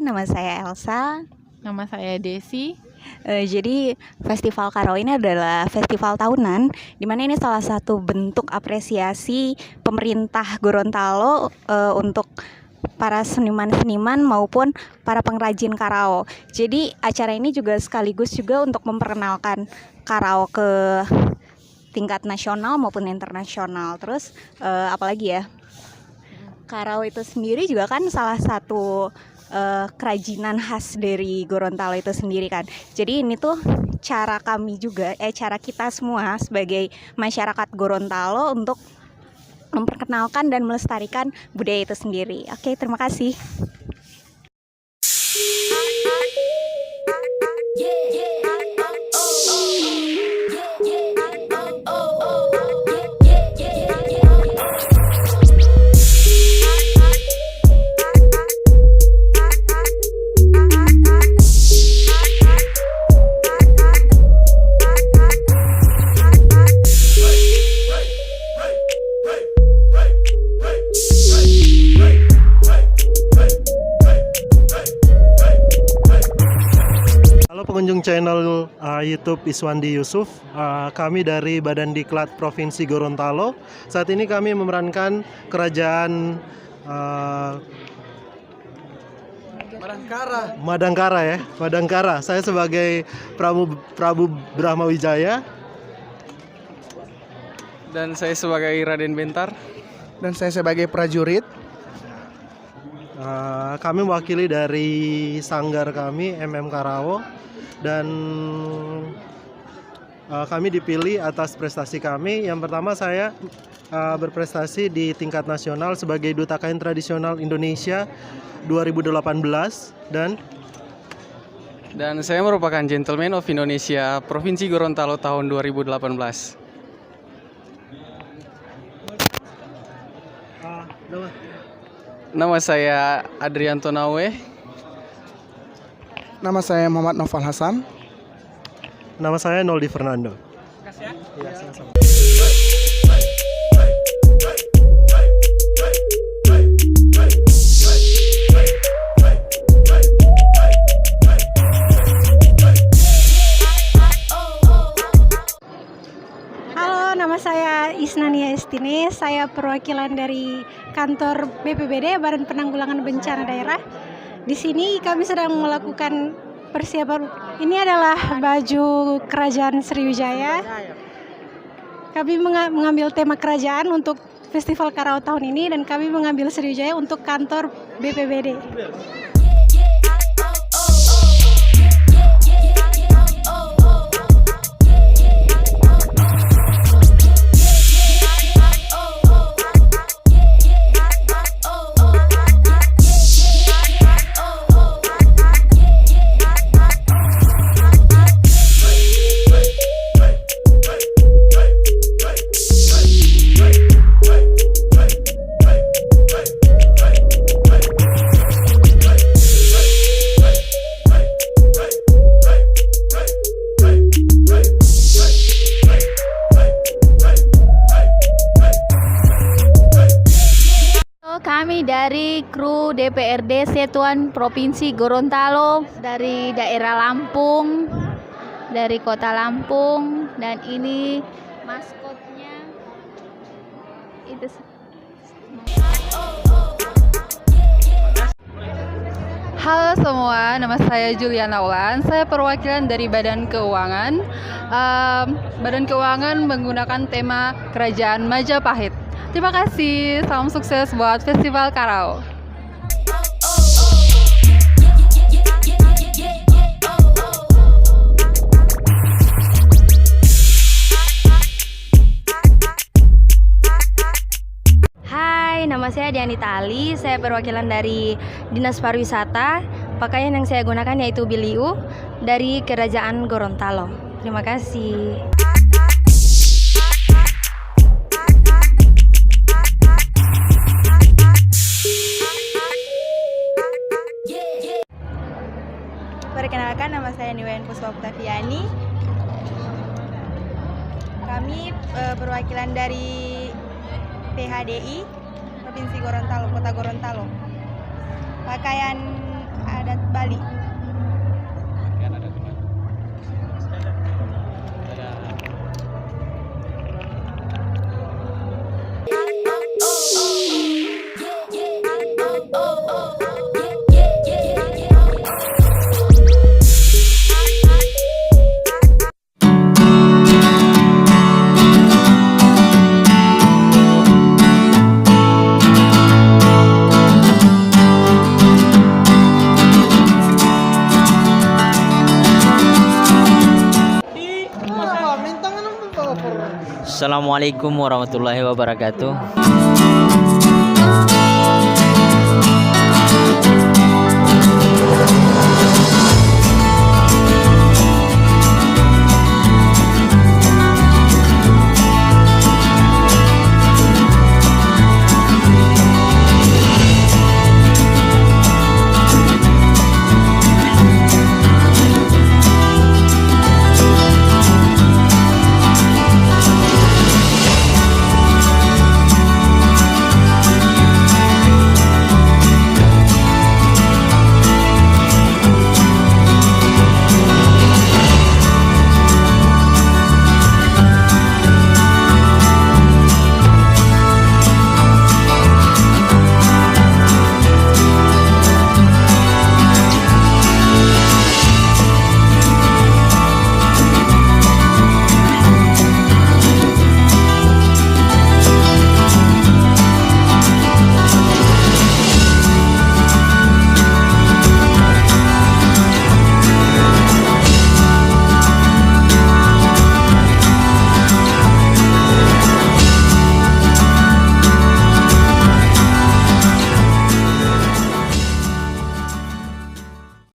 nama saya Elsa. Nama saya Desi. Jadi Festival Karo ini adalah festival tahunan, di mana ini salah satu bentuk apresiasi pemerintah Gorontalo untuk para seniman-seniman maupun para pengrajin karao. Jadi acara ini juga sekaligus juga untuk memperkenalkan karao ke tingkat nasional maupun internasional. Terus apalagi ya, karao itu sendiri juga kan salah satu kerajinan khas dari Gorontalo itu sendiri kan. Jadi ini tuh cara kami juga, cara kita semua sebagai masyarakat Gorontalo untuk memperkenalkan dan melestarikan budaya itu sendiri. Oke, terima kasih. Pengunjung channel YouTube Iswandi Yusuf, kami dari Badan Diklat Provinsi Gorontalo. Saat ini kami memerankan kerajaan Madangkara. Saya sebagai Prabu Brahmawijaya. Dan saya sebagai Raden Bentar. Dan saya sebagai prajurit. Kami mewakili dari sanggar kami MM Karawo. Dan kami dipilih atas prestasi kami. Yang pertama, saya berprestasi di tingkat nasional sebagai Duta Kain Tradisional Indonesia 2018. Dan saya merupakan Gentleman of Indonesia Provinsi Gorontalo tahun 2018. Nama saya Adrianto Nawe. Nama saya Muhammad Noval Hasan. Nama saya Noldi Fernando. Makasih ya. Iya, sama-sama. Halo, nama saya Isnania Estine. Saya perwakilan dari kantor BPBD, Badan Penanggulangan Bencana Daerah. Di sini kami sedang melakukan persiapan. Ini adalah baju kerajaan Sriwijaya. Kami mengambil tema kerajaan untuk Festival Karao tahun ini, dan kami mengambil Sriwijaya untuk kantor BPBD. Kami dari kru DPRD Setuan Provinsi Gorontalo, dari daerah Lampung, dari kota Lampung, dan ini maskotnya itu. Halo semua, nama saya Juliana Ulan. Saya perwakilan dari Badan Keuangan. Badan Keuangan menggunakan tema Kerajaan Majapahit. Terima kasih, salam sukses buat Festival Karao. Hai, nama saya Dianita Ali. Saya perwakilan dari Dinas Pariwisata. Pakaian yang saya gunakan yaitu biliu dari Kerajaan Gorontalo. Terima kasih. Perkenalkan, nama saya Niwayan Puspa Oktaviani. Kami perwakilan dari PHDI Provinsi Gorontalo, Kota Gorontalo. Pakaian adat Assalamualaikum warahmatullahi wabarakatuh.